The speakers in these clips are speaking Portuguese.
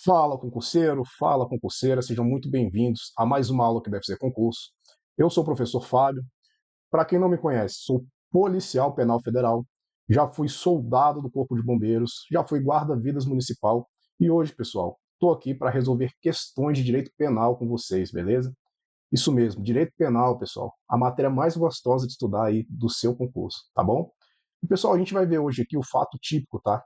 Fala concurseiro, fala concurseira, sejam muito bem-vindos a mais uma aula que deve ser concurso. Eu sou o professor Fábio. Para quem não me conhece, sou policial penal federal, já fui soldado do Corpo de Bombeiros, já fui guarda-vidas municipal e hoje, pessoal, estou aqui para resolver questões de direito penal com vocês, beleza? Isso mesmo, direito penal, pessoal, a matéria mais gostosa de estudar aí do seu concurso, tá bom? E, pessoal, a gente vai ver hoje aqui o fato típico, tá?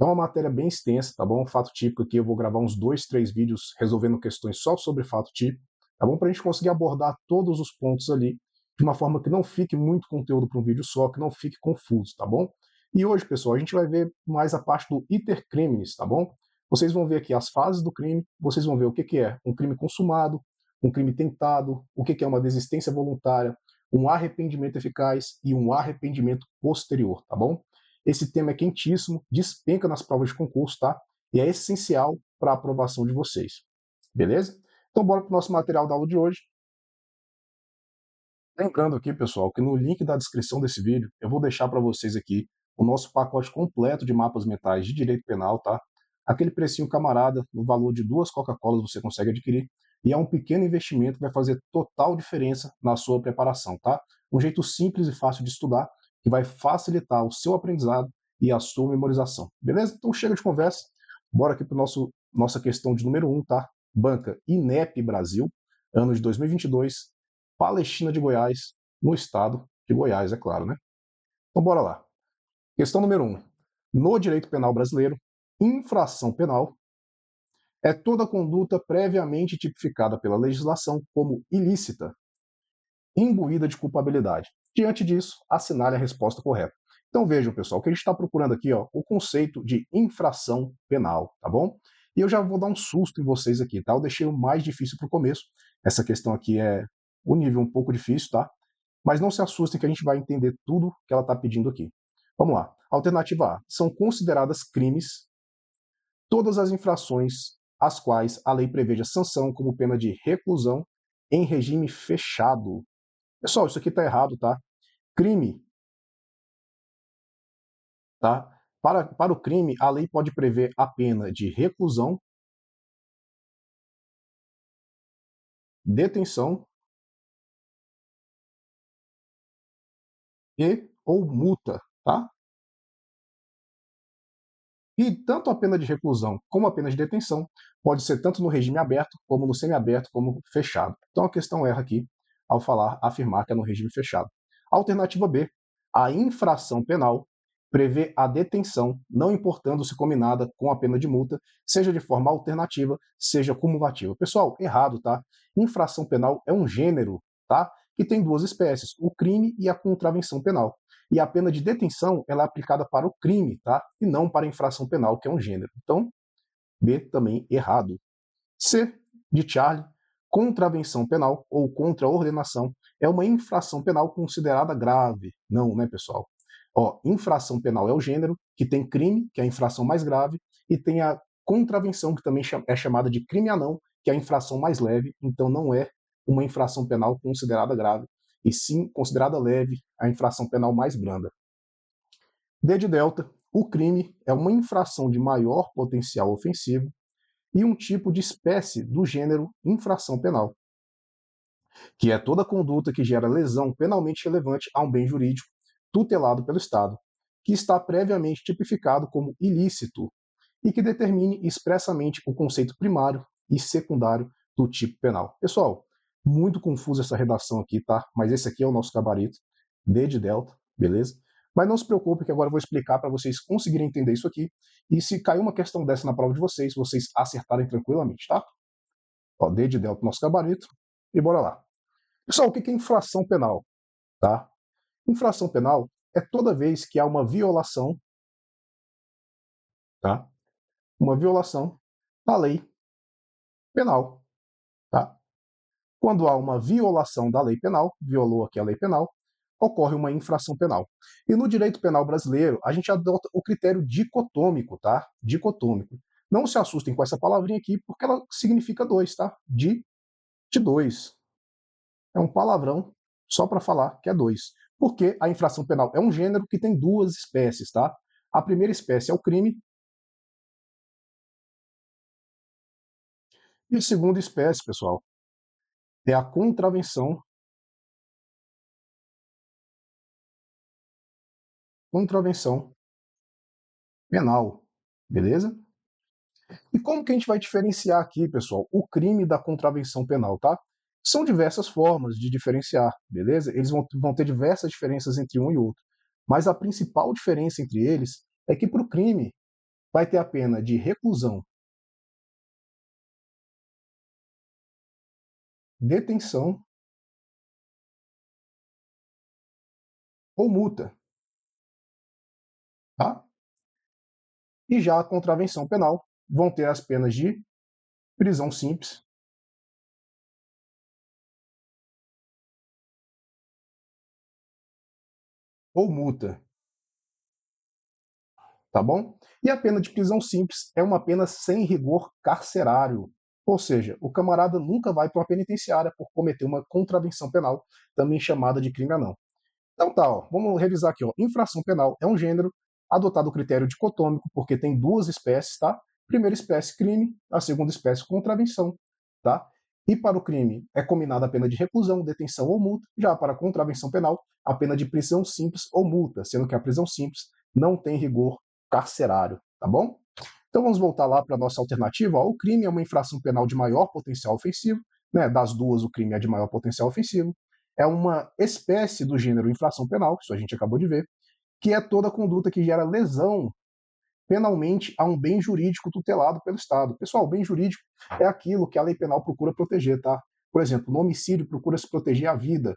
É uma matéria bem extensa, tá bom? Fato típico aqui, eu vou gravar uns 2, 3 vídeos resolvendo questões só sobre fato típico, tá bom? Para a gente conseguir abordar todos os pontos ali de uma forma que não fique muito conteúdo para um vídeo só, que não fique confuso, tá bom? E hoje, pessoal, a gente vai ver mais a parte do iter criminis, tá bom? Vocês vão ver aqui as fases do crime, vocês vão ver o que que é um crime consumado, um crime tentado, o que que é uma desistência voluntária, um arrependimento eficaz e um arrependimento posterior, tá bom? Esse tema é quentíssimo, despenca nas provas de concurso, tá? E é essencial para a aprovação de vocês. Beleza? Então, bora para o nosso material da aula de hoje. Lembrando aqui, pessoal, que no link da descrição desse vídeo, eu vou deixar para vocês aqui o nosso pacote completo de mapas mentais de direito penal, tá? Aquele precinho camarada, no valor de 2 Coca-Colas você consegue adquirir, e é um pequeno investimento que vai fazer total diferença na sua preparação, tá? Um jeito simples e fácil de estudar, que vai facilitar o seu aprendizado e a sua memorização, beleza? Então chega de conversa, bora aqui para nossa questão de número 1, tá? Banca INEP Brasil, ano de 2022, Palestina de Goiás, no estado de Goiás, é claro, né? Então bora lá. Questão número 1. No direito penal brasileiro, infração penal é toda conduta previamente tipificada pela legislação como ilícita, imbuída de culpabilidade. Diante disso, assinale a resposta correta. Então vejam, pessoal, o que a gente está procurando aqui, ó, o conceito de infração penal, tá bom? E eu já vou dar um susto em vocês aqui, tá? Eu deixei o mais difícil para o começo. Essa questão aqui é o nível um pouco difícil, tá? Mas não se assustem que a gente vai entender tudo que ela está pedindo aqui. Vamos lá. Alternativa A. São consideradas crimes todas as infrações às quais a lei preveja sanção como pena de reclusão em regime fechado. Pessoal, isso aqui está errado, tá? Crime, tá? Para o crime, a lei pode prever a pena de reclusão, detenção e ou multa, tá? E tanto a pena de reclusão como a pena de detenção pode ser tanto no regime aberto, como no semiaberto, como fechado. Então a questão erra aqui ao afirmar que é no regime fechado. Alternativa B, a infração penal prevê a detenção, não importando se combinada com a pena de multa, seja de forma alternativa, seja cumulativa. Pessoal, errado, tá? Infração penal é um gênero, tá? Que tem duas espécies, o crime e a contravenção penal. E a pena de detenção ela é aplicada para o crime, tá? E não para a infração penal, que é um gênero. Então, B também errado. C, de Charlie, contravenção penal ou contraordenação é uma infração penal considerada grave. Não, né, pessoal? Ó, infração penal é o gênero, que tem crime, que é a infração mais grave, e tem a contravenção, que também é chamada de crime anão, que é a infração mais leve, então não é uma infração penal considerada grave, e sim considerada leve a infração penal mais branda. D de delta, o crime é uma infração de maior potencial ofensivo e um tipo de espécie do gênero infração penal, que é toda conduta que gera lesão penalmente relevante a um bem jurídico tutelado pelo Estado, que está previamente tipificado como ilícito e que determine expressamente o conceito primário e secundário do tipo penal. Pessoal, muito confusa essa redação aqui, tá? Mas esse aqui é o nosso gabarito, D de delta, beleza? Mas não se preocupe que agora eu vou explicar para vocês conseguirem entender isso aqui. E se cair uma questão dessa na prova de vocês, vocês acertarem tranquilamente, tá? Ó, D de delta, nosso gabarito. E bora lá. Pessoal, o que é infração penal? Tá? Infração penal é toda vez que há uma violação, tá? Uma violação da lei penal, tá? Quando há uma violação da lei penal, violou aqui a lei penal, ocorre uma infração penal. E no direito penal brasileiro, a gente adota o critério dicotômico, tá? Dicotômico. Não se assustem com essa palavrinha aqui, porque ela significa dois, tá? De dois. É um palavrão só para falar que é dois. Porque a infração penal é um gênero que tem duas espécies, tá? A primeira espécie é o crime E a segunda espécie, pessoal, é a contravenção penal, beleza? E como que a gente vai diferenciar aqui, pessoal, o crime da contravenção penal, tá? São diversas formas de diferenciar, beleza? Eles vão ter diversas diferenças entre um e outro. Mas a principal diferença entre eles é que para o crime vai ter a pena de reclusão, detenção ou multa, tá? E já a contravenção penal vão ter as penas de prisão simples ou multa, tá bom? E a pena de prisão simples é uma pena sem rigor carcerário, ou seja, o camarada nunca vai para uma penitenciária por cometer uma contravenção penal, também chamada de crime anão. Então tá, ó, vamos revisar aqui. Ó. Infração penal é um gênero adotado o critério dicotômico, porque tem duas espécies, tá? Primeira espécie, crime, a segunda espécie, contravenção, tá? E para o crime é combinada a pena de reclusão, detenção ou multa, já para a contravenção penal, a pena de prisão simples ou multa, sendo que a prisão simples não tem rigor carcerário, tá bom? Então vamos voltar lá para a nossa alternativa. Ó, o crime é uma infração penal de maior potencial ofensivo, né? Das duas, o crime é de maior potencial ofensivo. É uma espécie do gênero infração penal, isso a gente acabou de ver, que é toda conduta que gera lesão penalmente a um bem jurídico tutelado pelo Estado. Pessoal, o bem jurídico é aquilo que a lei penal procura proteger, tá? Por exemplo, no homicídio procura se proteger a vida,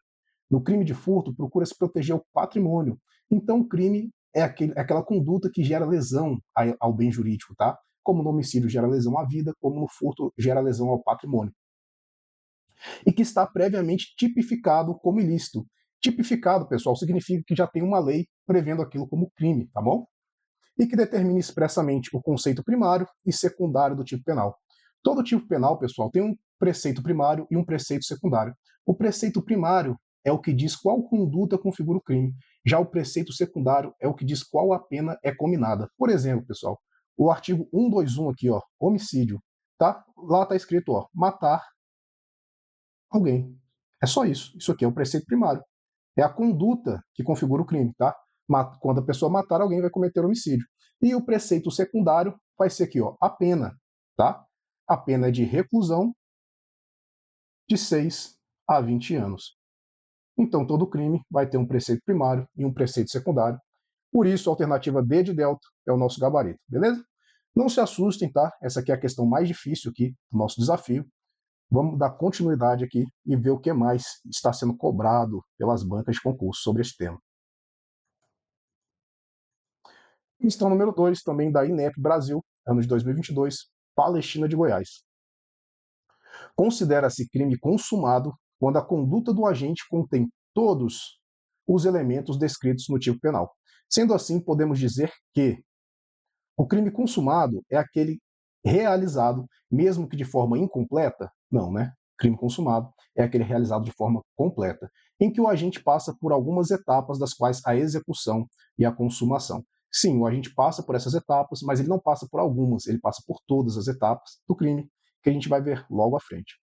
no crime de furto procura se proteger o patrimônio. Então, o crime é aquela conduta que gera lesão ao bem jurídico, tá? Como no homicídio gera lesão à vida, como no furto gera lesão ao patrimônio. E que está previamente tipificado como ilícito. Tipificado, pessoal, significa que já tem uma lei prevendo aquilo como crime, tá bom? E que determine expressamente o conceito primário e secundário do tipo penal. Todo tipo penal, pessoal, tem um preceito primário e um preceito secundário. O preceito primário é o que diz qual conduta configura o crime. Já o preceito secundário é o que diz qual a pena é cominada. Por exemplo, pessoal, o artigo 121 aqui, ó, homicídio, tá? Lá está escrito, ó, matar alguém. É só isso. Isso aqui é o preceito primário. É a conduta que configura o crime, tá? Quando a pessoa matar alguém, vai cometer homicídio. E o preceito secundário vai ser aqui, ó, a pena, tá? A pena é de reclusão de 6 a 20 anos. Então, todo crime vai ter um preceito primário e um preceito secundário. Por isso, a alternativa D de delta é o nosso gabarito, beleza? Não se assustem, tá? Essa aqui é a questão mais difícil aqui do nosso desafio. Vamos dar continuidade aqui e ver o que mais está sendo cobrado pelas bancas de concurso sobre esse tema. Questão número 2, também da INEP Brasil, ano de 2022, Palestina de Goiás. Considera-se crime consumado quando a conduta do agente contém todos os elementos descritos no tipo penal. Sendo assim, podemos dizer que o crime consumado é aquele realizado, mesmo que de forma incompleta? Não, né? Crime consumado é aquele realizado de forma completa, em que o agente passa por algumas etapas, das quais a execução e a consumação. Sim, o agente passa por essas etapas, mas ele não passa por algumas, ele passa por todas as etapas do crime, que a gente vai ver logo à frente.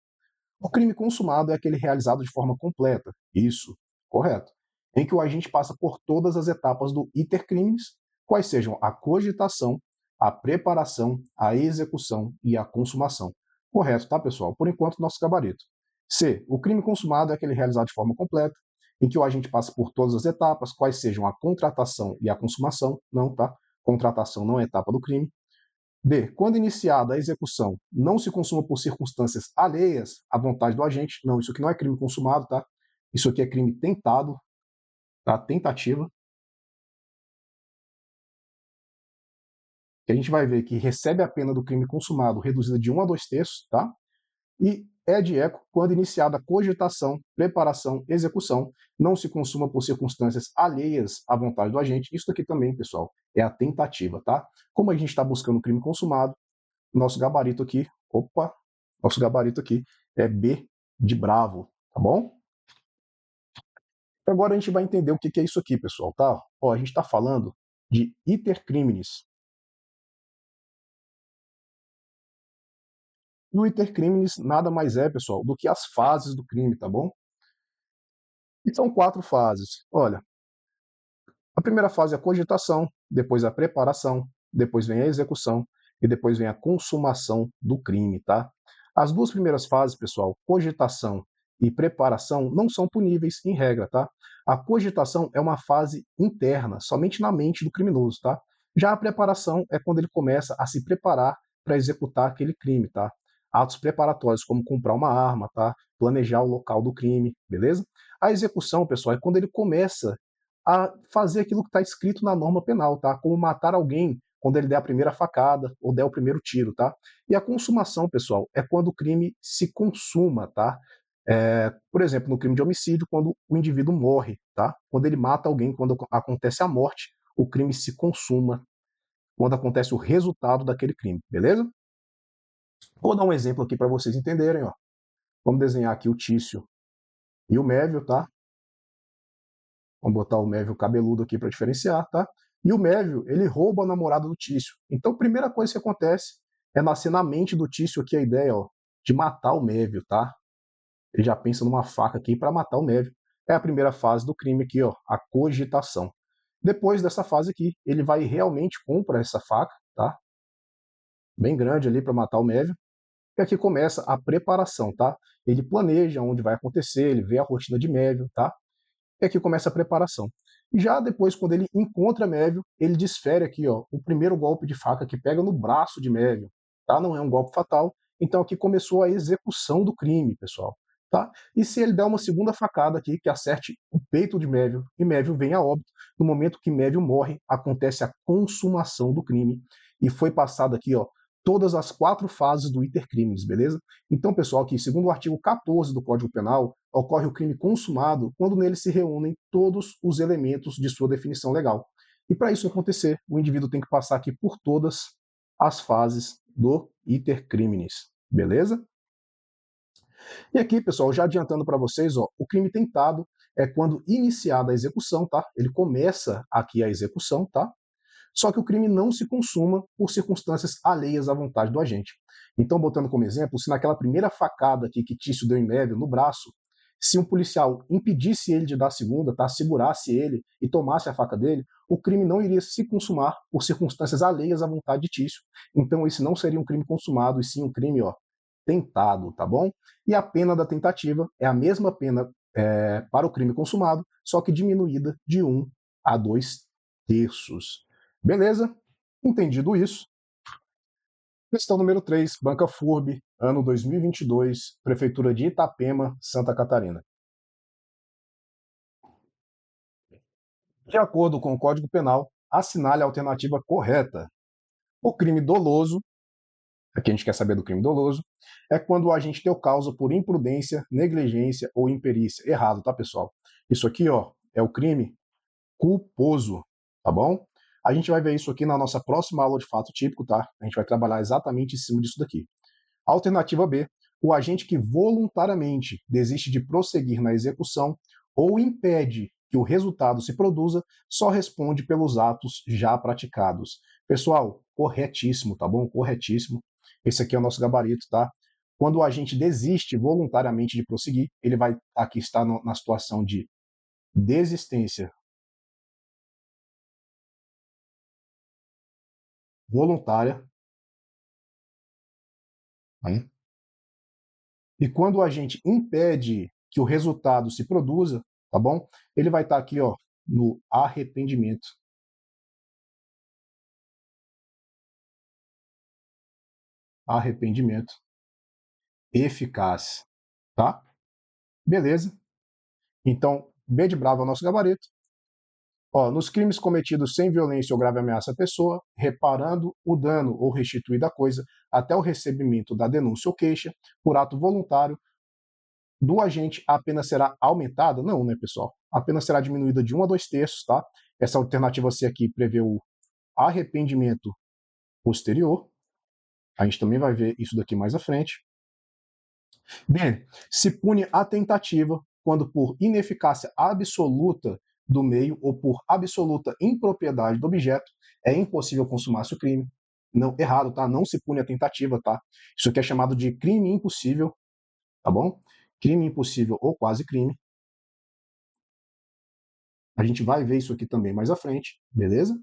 O crime consumado é aquele realizado de forma completa. Isso, correto. Em que o agente passa por todas as etapas do iter criminis, quais sejam a cogitação, a preparação, a execução e a consumação. Correto, tá, pessoal? Por enquanto, nosso gabarito. C. O crime consumado é aquele realizado de forma completa, em que o agente passa por todas as etapas, quais sejam a contratação e a consumação. Não, tá? Contratação não é etapa do crime. B. Quando iniciada a execução, não se consuma por circunstâncias alheias à vontade do agente. Não, isso aqui não é crime consumado, tá? Isso aqui é crime tentado, tá? Tentativa. Que a gente vai ver que recebe a pena do crime consumado reduzida de 1 a 2 terços, tá? E é de eco quando iniciada a cogitação, preparação, execução, não se consuma por circunstâncias alheias à vontade do agente. Isso aqui também, pessoal, é a tentativa, tá? Como a gente está buscando o crime consumado, nosso gabarito aqui, nosso gabarito aqui é B de bravo, tá bom? Agora a gente vai entender o que é isso aqui, pessoal, tá? Ó, a gente está falando de iter criminis. E o iter criminis nada mais é, pessoal, do que as fases do crime, tá bom? E são 4 fases. Olha, a primeira fase é a cogitação, depois a preparação, depois vem a execução e depois vem a consumação do crime, tá? As 2 primeiras fases, pessoal, cogitação e preparação, não são puníveis em regra, tá? A cogitação é uma fase interna, somente na mente do criminoso, tá? Já a preparação é quando ele começa a se preparar para executar aquele crime, tá? Atos preparatórios, como comprar uma arma, tá? Planejar o local do crime, beleza? A execução, pessoal, é quando ele começa a fazer aquilo que está escrito na norma penal, tá? Como matar alguém quando ele der a primeira facada ou der o primeiro tiro, tá? E a consumação, pessoal, é quando o crime se consuma, tá? Por exemplo, no crime de homicídio, quando o indivíduo morre, tá? Quando ele mata alguém, quando acontece a morte, o crime se consuma, quando acontece o resultado daquele crime, beleza? Vou dar um exemplo aqui para vocês entenderem, ó. Vamos desenhar aqui o Tício e o Mévio, tá? Vamos botar o Mévio cabeludo aqui para diferenciar, tá? E o Mévio, ele rouba a namorada do Tício. Então, a primeira coisa que acontece é nascer na mente do Tício aqui a ideia, ó, de matar o Mévio, tá? Ele já pensa numa faca aqui para matar o Mévio. É a primeira fase do crime aqui, ó, a cogitação. Depois dessa fase aqui, ele vai e realmente compra essa faca, tá? Bem grande ali para matar o Mévio. E aqui começa a preparação, tá? Ele planeja onde vai acontecer, ele vê a rotina de Mévio, tá? E aqui começa a preparação. Já depois, quando ele encontra Mévio, ele desfere aqui, ó, o primeiro golpe de faca que pega no braço de Mévio, tá? Não é um golpe fatal. Então aqui começou a execução do crime, pessoal, tá? E se ele der uma segunda facada aqui que acerte o peito de Mévio e Mévio vem a óbito, no momento que Mévio morre, acontece a consumação do crime e foi passado aqui, ó, todas as 4 fases do iter criminis, beleza? Então, pessoal, aqui, segundo o artigo 14 do Código Penal, ocorre o crime consumado quando nele se reúnem todos os elementos de sua definição legal. E para isso acontecer, o indivíduo tem que passar aqui por todas as fases do iter criminis, beleza? E aqui, pessoal, já adiantando para vocês, ó, o crime tentado é quando iniciada a execução, tá? Ele começa aqui a execução, tá? Só que o crime não se consuma por circunstâncias alheias à vontade do agente. Então, botando como exemplo, se naquela primeira facada aqui que Tício deu em Mévio no braço, se um policial impedisse ele de dar a segunda, tá? Segurasse ele e tomasse a faca dele, o crime não iria se consumar por circunstâncias alheias à vontade de Tício. Então, esse não seria um crime consumado, e sim um crime, ó, tentado, tá bom? E a pena da tentativa é a mesma pena para o crime consumado, só que diminuída de 1 a 2/3. Beleza? Entendido isso. Questão número 3, Banca FURB, ano 2022, Prefeitura de Itapema, Santa Catarina. De acordo com o Código Penal, assinale a alternativa correta. O crime doloso, aqui a gente quer saber do crime doloso, é quando o agente deu causa por imprudência, negligência ou imperícia. Errado, tá, pessoal? Isso aqui, ó, é o crime culposo, tá bom? A gente vai ver isso aqui na nossa próxima aula de fato típico, tá? A gente vai trabalhar exatamente em cima disso daqui. Alternativa B, o agente que voluntariamente desiste de prosseguir na execução ou impede que o resultado se produza só responde pelos atos já praticados. Pessoal, corretíssimo, tá bom? Corretíssimo. Esse aqui é o nosso gabarito, tá? Quando o agente desiste voluntariamente de prosseguir, ele vai aqui estar na situação de desistência voluntária, né? E quando o agente impede que o resultado se produza, tá bom? Ele vai estar aqui, ó, no arrependimento. Arrependimento eficaz, tá? Beleza? Então, B de bravo é o nosso gabarito. Ó, nos crimes cometidos sem violência ou grave ameaça à pessoa, reparando o dano ou restituída a coisa até o recebimento da denúncia ou queixa, por ato voluntário do agente, a pena será aumentada? Não, né, pessoal? A pena será diminuída de 1 a 2/3, tá? Essa alternativa C aqui prevê o arrependimento posterior. A gente também vai ver isso daqui mais à frente. B. Se pune a tentativa quando por ineficácia absoluta do meio ou por absoluta impropriedade do objeto é impossível consumar-se o crime. Não, errado, tá? Não se pune a tentativa, tá? Isso aqui é chamado de crime impossível, tá bom? Crime impossível ou quase crime. A gente vai ver isso aqui também mais à frente, beleza?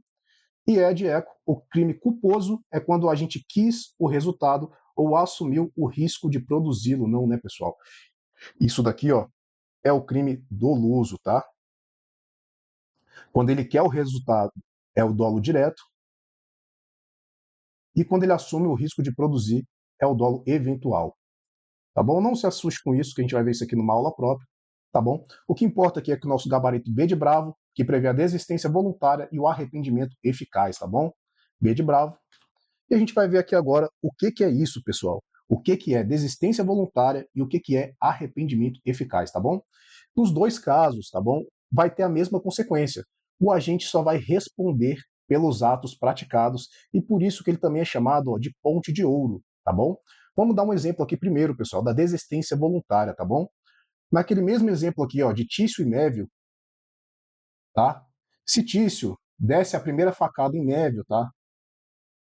E ed eco, o crime culposo é quando a gente quis o resultado ou assumiu o risco de produzi-lo, não, né, pessoal? Isso daqui, ó, é o crime doloso, tá? Quando ele quer o resultado, é o dolo direto, e quando ele assume o risco de produzir, é o dolo eventual. Tá bom? Não se assuste com isso, que a gente vai ver isso aqui numa aula própria, tá bom? O que importa aqui é que o nosso gabarito B de bravo, que prevê a desistência voluntária e o arrependimento eficaz, tá bom? B de bravo. E a gente vai ver aqui agora o que é isso, pessoal. O que é desistência voluntária e o que é arrependimento eficaz, tá bom? Nos dois casos, tá bom? Vai ter a mesma consequência. O agente só vai responder pelos atos praticados e por isso que ele também é chamado, ó, de ponte de ouro, tá bom? Vamos dar um exemplo aqui primeiro, pessoal, da desistência voluntária, tá bom? Naquele mesmo exemplo aqui, ó, de Tício e Mévio, tá? Se Tício desse a primeira facada em Mévio, tá?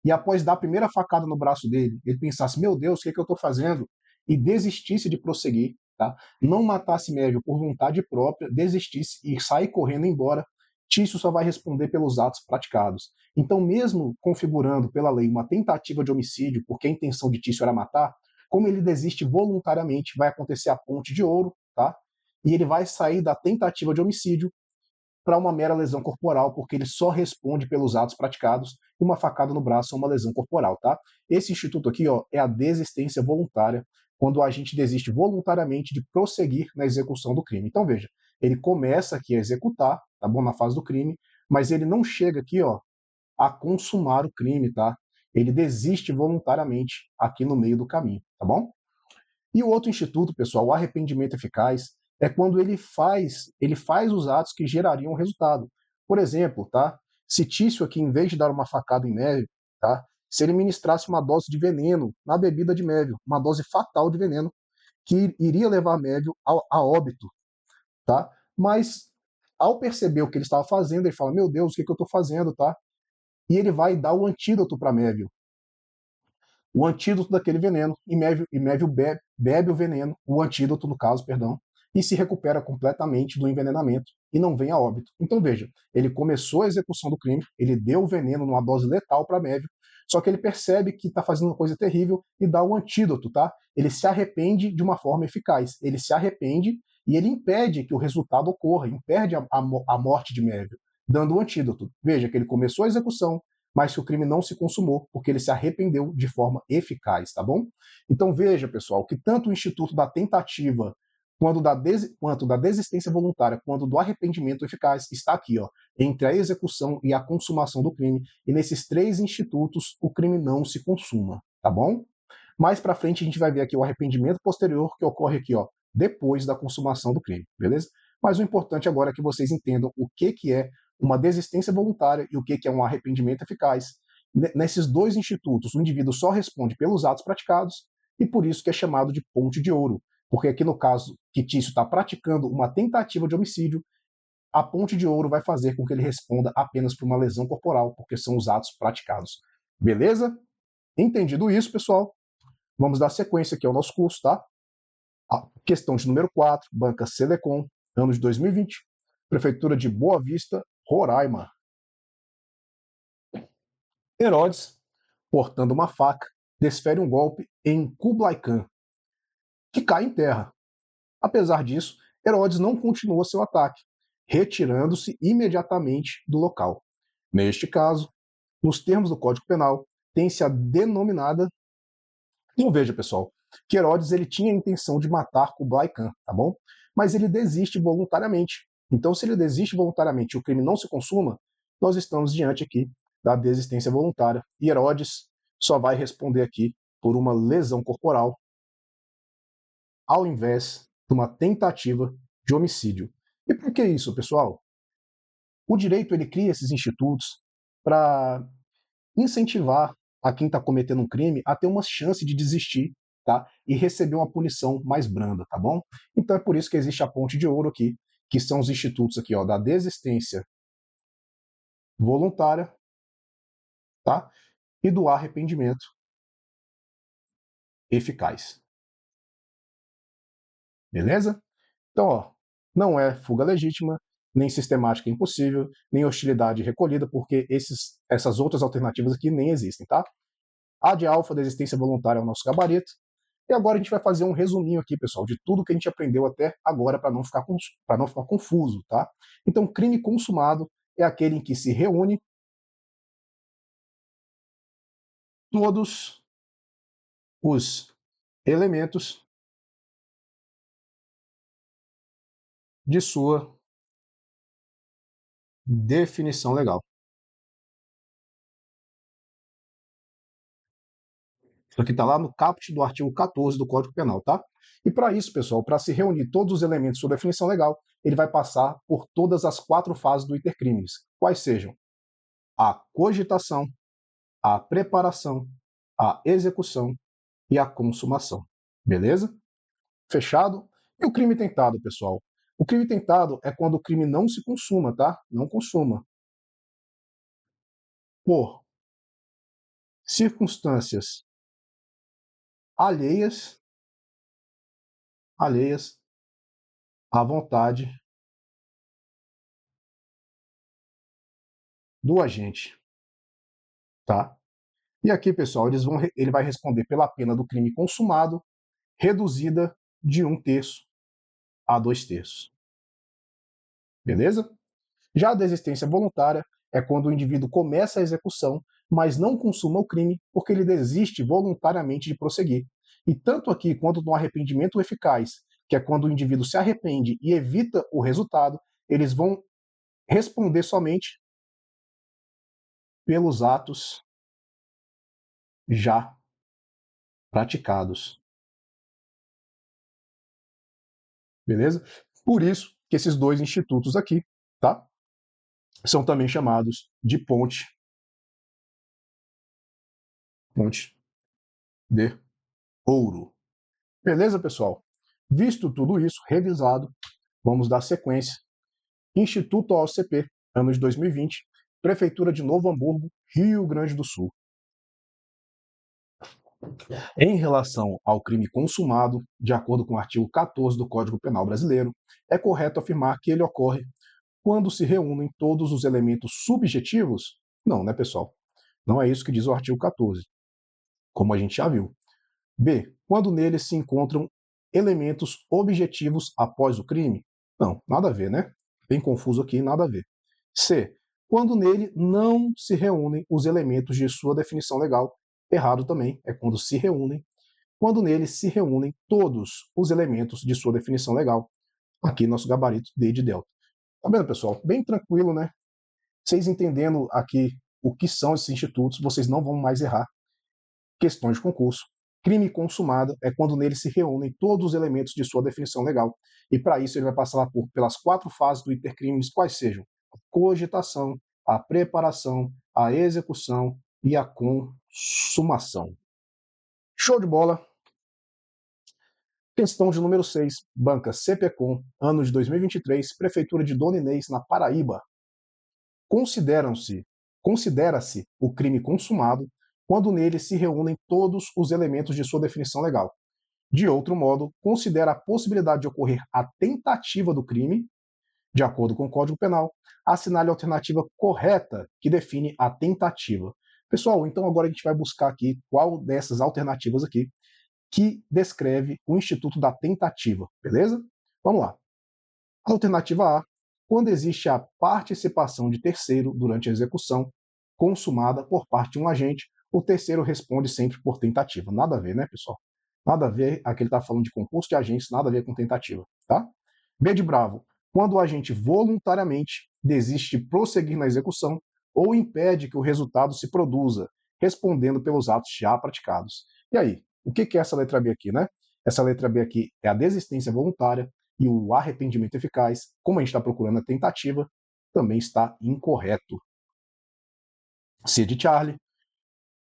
E após dar a primeira facada no braço dele, ele pensasse, meu Deus, o que é que eu estou fazendo? E desistisse de prosseguir, tá? Não matasse Mévio por vontade própria, desistisse e sair correndo embora, Tício só vai responder pelos atos praticados. Então, mesmo configurando pela lei uma tentativa de homicídio, porque a intenção de Tício era matar, como ele desiste voluntariamente, vai acontecer a ponte de ouro, tá? E ele vai sair da tentativa de homicídio para uma mera lesão corporal, porque ele só responde pelos atos praticados, e uma facada no braço é uma lesão corporal, tá? Esse instituto aqui, ó, é a desistência voluntária, quando o agente desiste voluntariamente de prosseguir na execução do crime. Então, veja, ele começa aqui a executar, tá bom, na fase do crime, mas ele não chega aqui, ó, a consumar o crime, tá? Ele desiste voluntariamente aqui no meio do caminho, tá bom? E o outro instituto, pessoal, o arrependimento eficaz, é quando ele faz os atos que gerariam o resultado. Por exemplo, tá? Se Tício aqui, em vez de dar uma facada em Mévio, tá? Se ele ministrasse uma dose de veneno na bebida de Mévio, uma dose fatal de veneno, que iria levar Mévio a óbito, tá? Mas, ao perceber o que ele estava fazendo, ele fala, meu Deus, o que eu estou fazendo, tá? E ele vai dar o antídoto para Mévio, o antídoto daquele veneno, e Mévio bebe o veneno, o antídoto no caso, perdão, e se recupera completamente do envenenamento e não vem a óbito. Então veja, ele começou a execução do crime, ele deu o veneno numa dose letal para Mévio, só que ele percebe que está fazendo uma coisa terrível e dá o antídoto, tá? Ele se arrepende de uma forma eficaz, ele se arrepende e ele impede que o resultado ocorra, impede a morte de Mévio, dando o antídoto. Veja que ele começou a execução, mas que o crime não se consumou, porque ele se arrependeu de forma eficaz, tá bom? Então veja, pessoal, que tanto o Instituto da Tentativa quanto da desistência voluntária, quanto do arrependimento eficaz, está aqui, ó, entre a execução e a consumação do crime, e nesses três institutos o crime não se consuma, tá bom? Mais para frente a gente vai ver aqui o arrependimento posterior que ocorre aqui, ó, depois da consumação do crime, beleza? Mas o importante agora é que vocês entendam o que é uma desistência voluntária e o que é um arrependimento eficaz. Nesses dois institutos, o indivíduo só responde pelos atos praticados e por isso que é chamado de ponte de ouro, porque aqui no caso que Tício está praticando uma tentativa de homicídio, a ponte de ouro vai fazer com que ele responda apenas por uma lesão corporal, porque são os atos praticados. Beleza? Entendido isso, pessoal? Vamos dar sequência aqui ao nosso curso, tá? A questão de número 4, Banca Selecom, ano de 2020, Prefeitura de Boa Vista, Roraima. Herodes, portando uma faca, desfere um golpe em Kublai Khan, que cai em terra. Apesar disso, Herodes não continua seu ataque, retirando-se imediatamente do local. Neste caso, nos termos do Código Penal, tem-se a denominada. Então veja, pessoal, que Herodes ele tinha a intenção de matar Kublai Khan, tá bom? Mas ele desiste voluntariamente. Então, se ele desiste voluntariamente e o crime não se consuma, nós estamos diante aqui da desistência voluntária. E Herodes só vai responder aqui por uma lesão corporal, ao invés de uma tentativa de homicídio. E por que isso, pessoal? O direito ele cria esses institutos para incentivar a quem está cometendo um crime a ter uma chance de desistir, tá? E receber uma punição mais branda, tá bom? Então é por isso que existe a ponte de ouro aqui, que são os institutos aqui, ó, da desistência voluntária, tá? e do arrependimento eficaz. Beleza? Então, ó, não é fuga legítima, nem sistemática impossível, nem hostilidade recolhida, porque essas outras alternativas aqui nem existem, tá? A de alfa, desistência voluntária, é o nosso gabarito. E agora a gente vai fazer um resuminho aqui, pessoal, de tudo que a gente aprendeu até agora para não ficar confuso, tá? Então, crime consumado é aquele em que se reúne todos os elementos de sua definição legal. Isso aqui está lá no caput do artigo 14 do Código Penal, tá? E para isso, pessoal, para se reunir todos os elementos de sua definição legal, ele vai passar por todas as 4 fases do intercrimes, quais sejam a cogitação, a preparação, a execução e a consumação. Beleza? Fechado? E o crime tentado, pessoal? O crime tentado é quando o crime não se consuma, tá? Não consuma. Por circunstâncias alheias à vontade do agente, tá? E aqui, pessoal, ele vai responder pela pena do crime consumado, reduzida de 1/3 a 2/3. Beleza? Já a desistência voluntária é quando o indivíduo começa a execução, mas não consuma o crime porque ele desiste voluntariamente de prosseguir. E tanto aqui quanto no arrependimento eficaz, que é quando o indivíduo se arrepende e evita o resultado, eles vão responder somente pelos atos já praticados. Beleza? Por isso que esses dois institutos aqui, tá? São também chamados de ponte de ouro. Beleza, pessoal? Visto tudo isso, revisado, vamos dar sequência. Instituto OCP, ano de 2020, Prefeitura de Novo Hamburgo, Rio Grande do Sul. Em relação ao crime consumado, de acordo com o artigo 14 do Código Penal Brasileiro, é correto afirmar que ele ocorre quando se reúnem todos os elementos subjetivos? Não, né, pessoal? Não é isso que diz o artigo 14, como a gente já viu. B. Quando nele se encontram elementos objetivos após o crime? Não, nada a ver, né? Bem confuso aqui, nada a ver. C. Quando nele não se reúnem os elementos de sua definição legal? Errado também, é quando se reúnem. Quando nele se reúnem todos os elementos de sua definição legal. Aqui nosso gabarito D de delta. Tá vendo, pessoal? Bem tranquilo, né? Vocês entendendo aqui o que são esses institutos, vocês não vão mais errar questões de concurso. Crime consumado é quando nele se reúnem todos os elementos de sua definição legal. E para isso ele vai passar pelas 4 fases do intercrimes, quais sejam a cogitação, a preparação, a execução e a consumação. Show de bola! Questão de número 6, banca CPCom, ano de 2023, Prefeitura de Dona Inês, na Paraíba. Considera-se o crime consumado quando nele se reúnem todos os elementos de sua definição legal. De outro modo, considera a possibilidade de ocorrer a tentativa do crime, de acordo com o Código Penal, assinale a alternativa correta que define a tentativa. Pessoal, então agora a gente vai buscar aqui qual dessas alternativas aqui que descreve o instituto da tentativa, beleza? Vamos lá. Alternativa A, quando existe a participação de terceiro durante a execução consumada por parte de um agente, o terceiro responde sempre por tentativa. Nada a ver, né, pessoal? Nada a ver, aqui ele está falando de concurso de agentes, nada a ver com tentativa, tá? B de bravo, quando o agente voluntariamente desiste de prosseguir na execução ou impede que o resultado se produza, respondendo pelos atos já praticados. E aí, o que é essa letra B aqui, né? Essa letra B aqui é a desistência voluntária, e o arrependimento eficaz, como a gente está procurando a tentativa, também está incorreto. C de Charlie,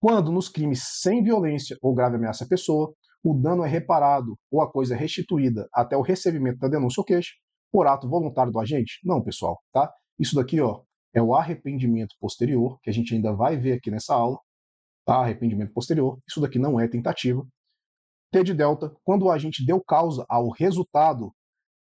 quando nos crimes sem violência ou grave ameaça à pessoa, o dano é reparado ou a coisa é restituída até o recebimento da denúncia ou queixa por ato voluntário do agente? Não, pessoal, tá? Isso daqui, ó, é o arrependimento posterior, que a gente ainda vai ver aqui nessa aula, tá? Arrependimento posterior, isso daqui não é tentativa. T de delta, quando o agente deu causa ao resultado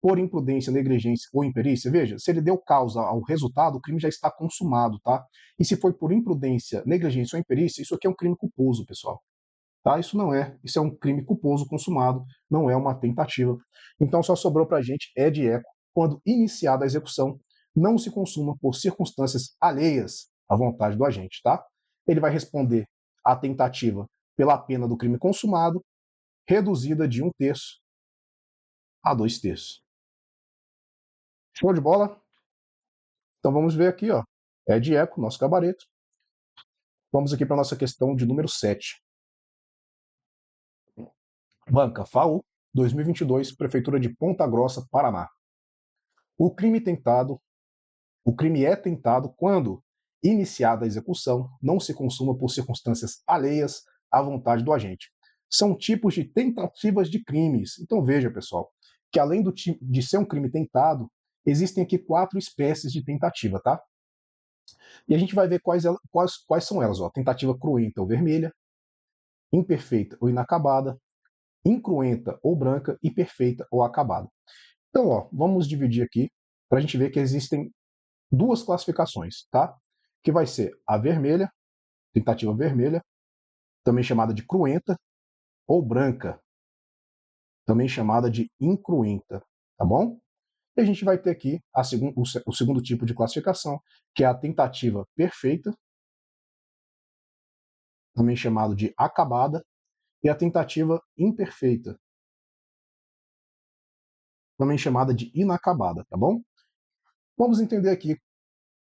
por imprudência, negligência ou imperícia, veja, se ele deu causa ao resultado, o crime já está consumado, tá? E se foi por imprudência, negligência ou imperícia, isso aqui é um crime culposo, pessoal. Tá? Isso é um crime culposo consumado, não é uma tentativa. Então só sobrou para a gente é de eco, quando iniciada a execução, não se consuma por circunstâncias alheias à vontade do agente, tá? Ele vai responder à tentativa pela pena do crime consumado, reduzida de 1/3 a 2/3. Show de bola? Então vamos ver aqui, ó. É de eco, nosso gabarito. Vamos aqui para a nossa questão de número 7. Banca FAU, 2022, Prefeitura de Ponta Grossa, Paraná. O crime é tentado quando, iniciada a execução, não se consuma por circunstâncias alheias à vontade do agente. São tipos de tentativas de crimes. Então veja, pessoal, que além de ser um crime tentado, existem aqui 4 espécies de tentativa, tá? E a gente vai ver quais são elas. Ó. Tentativa cruenta ou vermelha, imperfeita ou inacabada, incruenta ou branca e perfeita ou acabada. Então, ó, vamos dividir aqui para a gente ver que existem 2 classificações, tá? Que vai ser a vermelha, tentativa vermelha, também chamada de cruenta, ou branca, também chamada de incruenta, tá bom? E a gente vai ter aqui o segundo tipo de classificação, que é a tentativa perfeita, também chamado de acabada, e a tentativa imperfeita, também chamada de inacabada, tá bom? Vamos entender aqui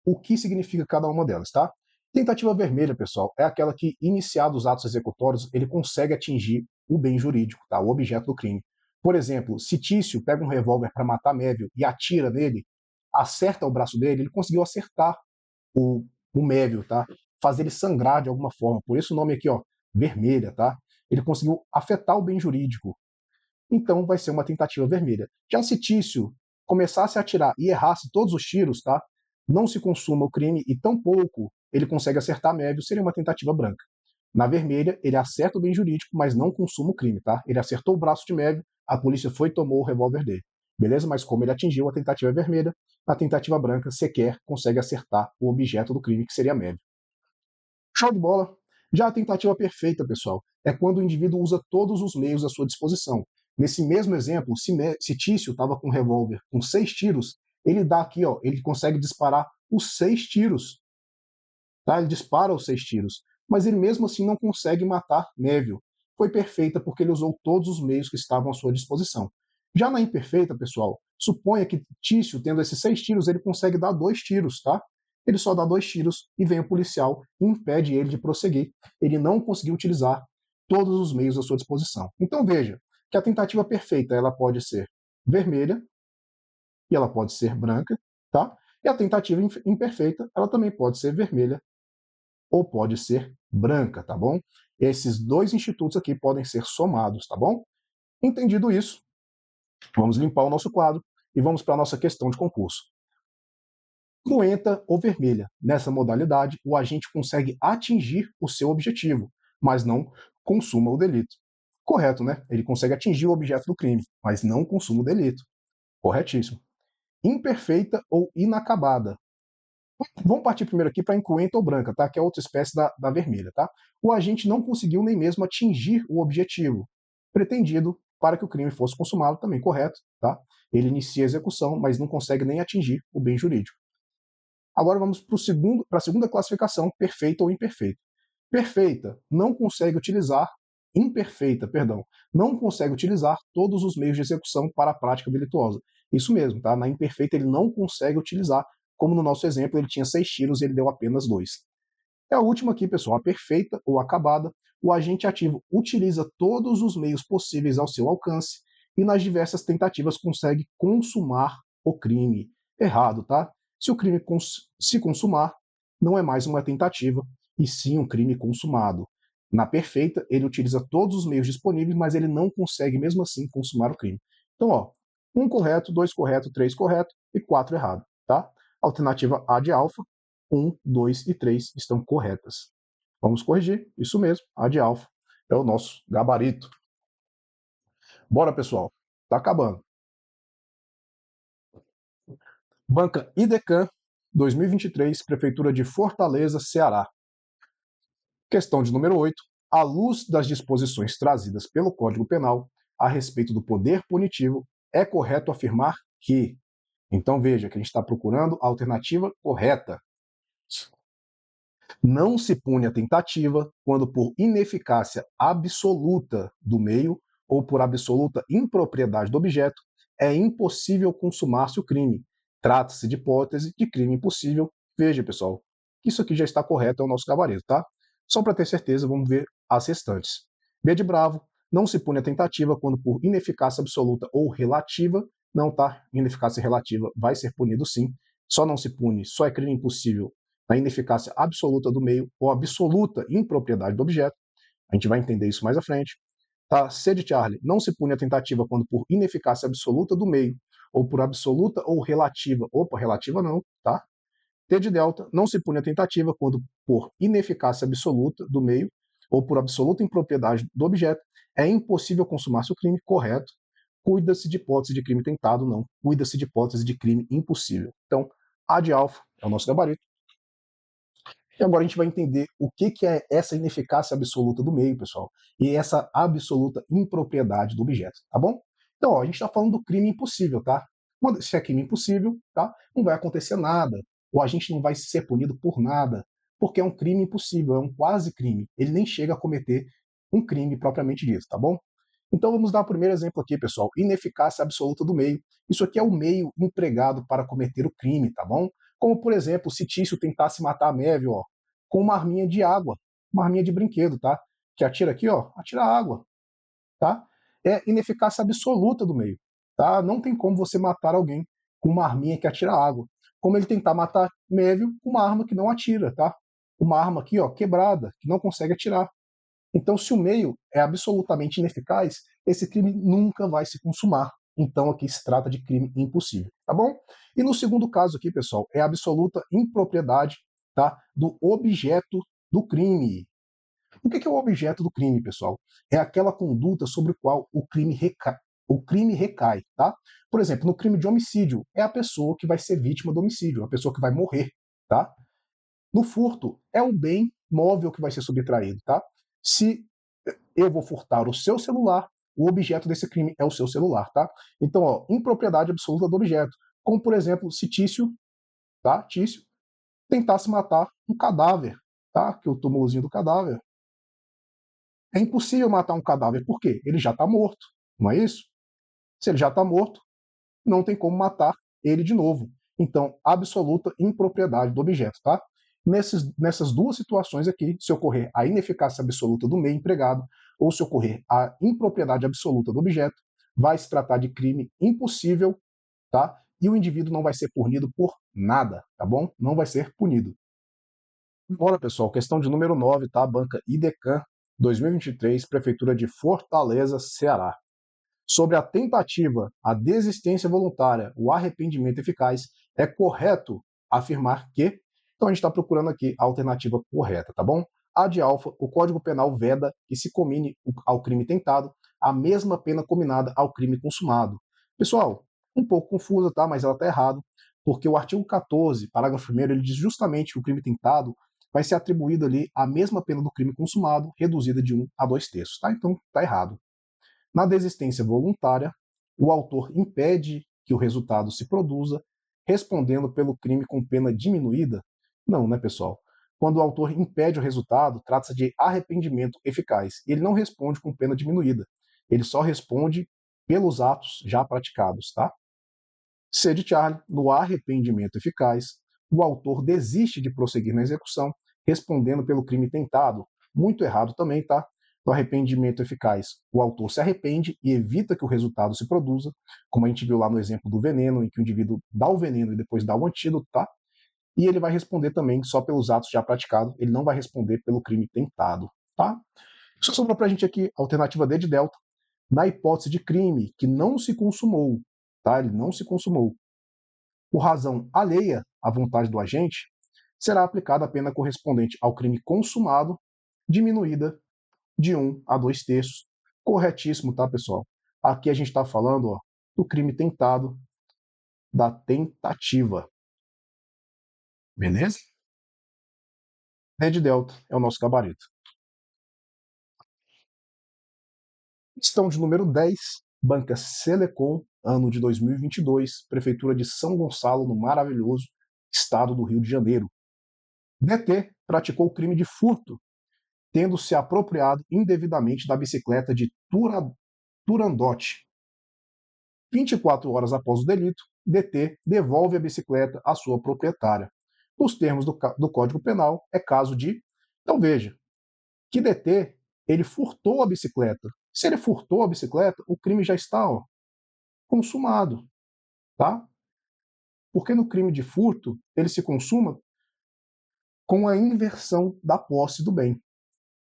o que significa cada uma delas, tá? Tentativa vermelha, pessoal, é aquela que, iniciados os atos executórios, ele consegue atingir o bem jurídico, tá? O objeto do crime. Por exemplo, se Tício pega um revólver para matar Mévio e atira nele, acerta o braço dele, ele conseguiu acertar o Mévio, tá? Fazer ele sangrar de alguma forma. Por isso o nome aqui, ó, vermelha, tá? Ele conseguiu afetar o bem jurídico. Então vai ser uma tentativa vermelha. Já se Tício começasse a atirar e errasse todos os tiros, tá? Não se consuma o crime e tampouco ele consegue acertar Mévio, seria uma tentativa branca. Na vermelha, ele acerta o bem jurídico, mas não consuma o crime, tá? Ele acertou o braço de Mévio, a polícia foi e tomou o revólver dele. Beleza? Mas como ele atingiu a tentativa vermelha, a tentativa branca sequer consegue acertar o objeto do crime, que seria Mévio. Show de bola! Já a tentativa perfeita, pessoal, é quando o indivíduo usa todos os meios à sua disposição. Nesse mesmo exemplo, se Tício estava com um revólver com 6 tiros, ele dá aqui, ó, ele consegue disparar os 6 tiros. Tá? Ele dispara os 6 tiros, mas ele mesmo assim não consegue matar Mévio. Foi perfeita porque ele usou todos os meios que estavam à sua disposição. Já na imperfeita, pessoal, suponha que Tício, tendo esses 6 tiros, ele consegue dar 2 tiros, tá? Ele só dá 2 tiros e vem o policial e impede ele de prosseguir. Ele não conseguiu utilizar todos os meios à sua disposição. Então veja que a tentativa perfeita ela pode ser vermelha e ela pode ser branca, tá? E a tentativa imperfeita ela também pode ser vermelha ou pode ser branca, tá bom? Esses 2 institutos aqui podem ser somados, tá bom? Entendido isso, vamos limpar o nosso quadro e vamos para a nossa questão de concurso. Cruenta ou vermelha. Nessa modalidade, o agente consegue atingir o seu objetivo, mas não consuma o delito. Correto, né? Ele consegue atingir o objeto do crime, mas não consuma o delito. Corretíssimo. Imperfeita ou inacabada. Vamos partir primeiro aqui para a incruenta ou branca, tá? Que é outra espécie da vermelha, tá? O agente não conseguiu nem mesmo atingir o objetivo pretendido para que o crime fosse consumado, também correto, tá? Ele inicia a execução, mas não consegue nem atingir o bem jurídico. Agora vamos para a segunda classificação, perfeita ou imperfeita. Perfeita, não consegue utilizar, imperfeita, perdão, não consegue utilizar todos os meios de execução para a prática delituosa. Isso mesmo, tá? Na imperfeita ele não consegue utilizar, como no nosso exemplo, ele tinha 6 tiros e ele deu apenas 2. É a última aqui, pessoal, a perfeita ou acabada. O agente ativo utiliza todos os meios possíveis ao seu alcance e nas diversas tentativas consegue consumar o crime. Errado, tá? Se o crime se consumar, não é mais uma tentativa, e sim um crime consumado. Na perfeita, ele utiliza todos os meios disponíveis, mas ele não consegue, mesmo assim, consumar o crime. Então, ó, 1 correto, 2 correto, 3 correto e 4 errado, tá? Alternativa A de alfa, 1, 2 e 3 estão corretas. Vamos corrigir, isso mesmo, A de alfa é o nosso gabarito. Bora, pessoal, tá acabando. Banca IDECAN 2023, Prefeitura de Fortaleza, Ceará. Questão de número 8. À luz das disposições trazidas pelo Código Penal a respeito do poder punitivo, é correto afirmar que. Então veja que a gente está procurando a alternativa correta. Não se pune a tentativa quando por ineficácia absoluta do meio ou por absoluta impropriedade do objeto é impossível consumar-se o crime. Trata-se de hipótese de crime impossível. Veja, pessoal, que isso aqui já está correto, é o nosso gabarito, tá? Só para ter certeza, vamos ver as restantes. B de bravo, não se pune a tentativa quando por ineficácia absoluta ou relativa, não tá, ineficácia relativa vai ser punido sim, só não se pune, só é crime impossível na ineficácia absoluta do meio ou absoluta impropriedade do objeto. A gente vai entender isso mais à frente. Tá? C de Charlie, não se pune a tentativa quando por ineficácia absoluta do meio ou por absoluta ou relativa. Opa, relativa não, tá? T de delta, não se pune a tentativa quando por ineficácia absoluta do meio ou por absoluta impropriedade do objeto é impossível consumar-se o crime, correto. Cuida-se de hipótese de crime tentado, não. Cuida-se de hipótese de crime impossível. Então, A de alfa é o nosso gabarito. E agora a gente vai entender o que é essa ineficácia absoluta do meio, pessoal, e essa absoluta impropriedade do objeto, tá bom? Então, ó, a gente está falando do crime impossível, tá? Se é crime impossível, tá? Não vai acontecer nada, ou a gente não vai ser punido por nada, porque é um crime impossível, é um quase crime. Ele nem chega a cometer um crime propriamente dito, tá bom? Então vamos dar o primeiro exemplo aqui, pessoal. Ineficácia absoluta do meio. Isso aqui é o meio empregado para cometer o crime, tá bom? Como, por exemplo, se Tício tentasse matar a Maeve, ó, com uma arminha de água, uma arminha de brinquedo, tá? Que atira aqui, ó, atira água, tá? É ineficácia absoluta do meio, tá? Não tem como você matar alguém com uma arminha que atira água. Como ele tentar matar Maeve com uma arma que não atira, tá? Uma arma aqui, ó, quebrada, que não consegue atirar. Então, se o meio é absolutamente ineficaz, esse crime nunca vai se consumar. Então, aqui se trata de crime impossível, tá bom? E no segundo caso aqui, pessoal, é a absoluta impropriedade, tá, do objeto do crime. O que é o objeto do crime, pessoal? É aquela conduta sobre a qual o crime recai, tá? Por exemplo, no crime de homicídio, é a pessoa que vai ser vítima do homicídio, a pessoa que vai morrer, tá? No furto, é o bem móvel que vai ser subtraído, tá? Se eu vou furtar o seu celular, o objeto desse crime é o seu celular, tá? Então, ó, impropriedade absoluta do objeto. Como, por exemplo, se Tício, tá? Tício tentasse matar um cadáver, tá? Que é o túmulozinho do cadáver. É impossível matar um cadáver, por quê? Ele já está morto, não é isso? Se ele já está morto, não tem como matar ele de novo. Então, absoluta impropriedade do objeto, tá? Nessas duas situações aqui, se ocorrer a ineficácia absoluta do meio empregado ou se ocorrer a impropriedade absoluta do objeto, vai se tratar de crime impossível, tá? E o indivíduo não vai ser punido por nada, tá bom? Não vai ser punido. Bora, pessoal, questão de número 9, tá? Banca IDECAN 2023, Prefeitura de Fortaleza, Ceará. Sobre a tentativa, a desistência voluntária, o arrependimento eficaz, é correto afirmar que. Então a gente está procurando aqui a alternativa correta, tá bom? A de alfa, o Código Penal veda que se comine ao crime tentado a mesma pena combinada ao crime consumado. Pessoal, um pouco confusa, tá? Mas ela está errado, porque o artigo 14, parágrafo 1º, ele diz justamente que o crime tentado vai ser atribuído ali a mesma pena do crime consumado, reduzida de 1 a 2 terços, tá? Então está errado. Na desistência voluntária, o autor impede que o resultado se produza, respondendo pelo crime com pena diminuída? Não, né, pessoal? Quando o autor impede o resultado, trata-se de arrependimento eficaz. Ele não responde com pena diminuída. Ele só responde pelos atos já praticados, tá? C de Charlie, no arrependimento eficaz, o autor desiste de prosseguir na execução, respondendo pelo crime tentado. Muito errado também, tá? No arrependimento eficaz, o autor se arrepende e evita que o resultado se produza, como a gente viu lá no exemplo do veneno, em que o indivíduo dá o veneno e depois dá o antídoto, tá? E ele vai responder também só pelos atos já praticados, ele não vai responder pelo crime tentado, tá? Só sobrou pra gente aqui a alternativa D de delta, na hipótese de crime que não se consumou, tá? Ele não se consumou. Por razão alheia à vontade do agente, será aplicada a pena correspondente ao crime consumado diminuída de 1 a 2 terços. Corretíssimo, tá, pessoal? Aqui a gente está falando, ó, do crime tentado, da tentativa. Beleza? D de delta é o nosso gabarito. Questão de número 10, Banca Selecom, ano de 2022, Prefeitura de São Gonçalo, no maravilhoso estado do Rio de Janeiro. DT praticou o crime de furto, tendo se apropriado indevidamente da bicicleta de Turandote. 24 horas após o delito, DT devolve a bicicleta à sua proprietária. Nos termos do Código Penal, é caso de... Então veja, que DT, ele furtou a bicicleta. Se ele furtou a bicicleta, o crime já está, ó, consumado, tá? Porque no crime de furto, ele se consuma com a inversão da posse do bem.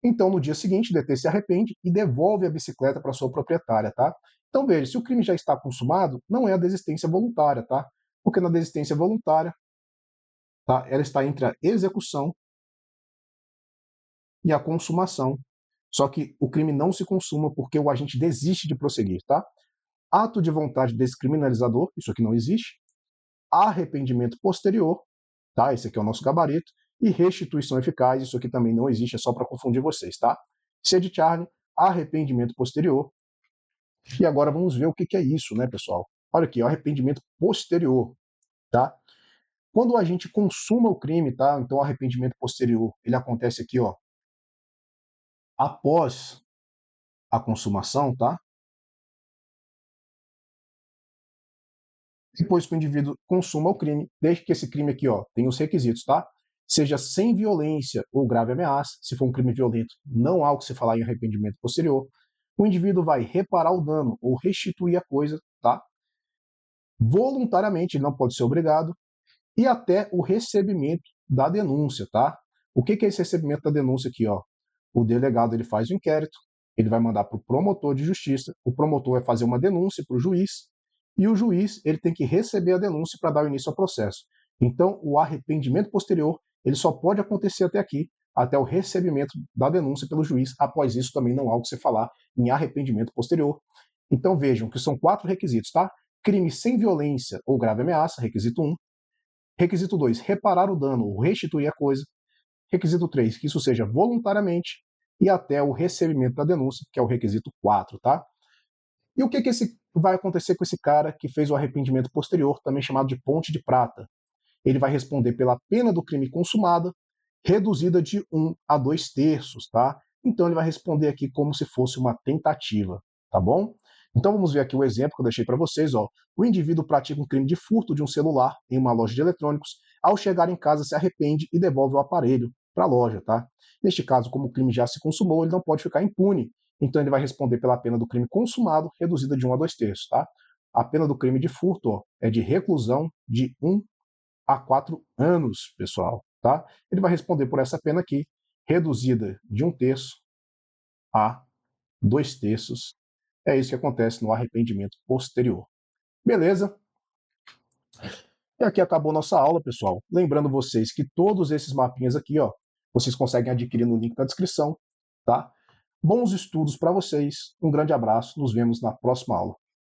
Então, no dia seguinte, o DT se arrepende e devolve a bicicleta para sua proprietária, tá? Então, veja, se o crime já está consumado, não é a desistência voluntária, tá? Porque na desistência voluntária, tá, ela está entre a execução e a consumação. Só que o crime não se consuma porque o agente desiste de prosseguir, tá? Ato de vontade descriminalizador, isso aqui não existe. Arrependimento posterior, tá? Esse aqui é o nosso gabarito. E restituição eficaz, isso aqui também não existe, é só para confundir vocês, tá? C de Charlie, arrependimento posterior. E agora vamos ver o que é isso, né, pessoal? Olha aqui, ó, arrependimento posterior, tá? Quando a gente consuma o crime, tá? Então, o arrependimento posterior, ele acontece aqui, ó, após a consumação, tá? Depois que o indivíduo consuma o crime, desde que esse crime aqui, ó, tem os requisitos, tá? Seja sem violência ou grave ameaça. Se for um crime violento, não há o que se falar em arrependimento posterior. O indivíduo vai reparar o dano ou restituir a coisa, tá? Voluntariamente, ele não pode ser obrigado, e até o recebimento da denúncia, tá? O que é esse recebimento da denúncia aqui, ó? O delegado ele faz o inquérito, ele vai mandar para o promotor de justiça, o promotor vai fazer uma denúncia para o juiz, e o juiz ele tem que receber a denúncia para dar o início ao processo. Então, o arrependimento posterior ele só pode acontecer até aqui, até o recebimento da denúncia pelo juiz. Após isso, também não há o que se falar em arrependimento posterior. Então, vejam que são 4 requisitos, tá? Crime sem violência ou grave ameaça, requisito 1. Requisito 2, reparar o dano ou restituir a coisa. Requisito 3, que isso seja voluntariamente. E até o recebimento da denúncia, que é o requisito 4, tá? E o que vai acontecer com esse cara que fez o arrependimento posterior, também chamado de ponte de prata? Ele vai responder pela pena do crime consumada, reduzida de 1 a 2 terços, tá? Então ele vai responder aqui como se fosse uma tentativa, tá bom? Então vamos ver aqui o exemplo que eu deixei para vocês, ó. O indivíduo pratica um crime de furto de um celular em uma loja de eletrônicos. Ao chegar em casa, se arrepende e devolve o aparelho para a loja, tá? Neste caso, como o crime já se consumou, ele não pode ficar impune. Então ele vai responder pela pena do crime consumado, reduzida de 1 a 2 terços, tá? A pena do crime de furto, ó, é de reclusão de 1 a 4 anos, pessoal, tá? Ele vai responder por essa pena aqui, reduzida de 1 terço a 2 terços. É isso que acontece no arrependimento posterior. Beleza? E aqui acabou nossa aula, pessoal. Lembrando vocês que todos esses mapinhas aqui, ó, vocês conseguem adquirir no link da descrição, tá? Bons estudos para vocês. Um grande abraço. Nos vemos na próxima aula.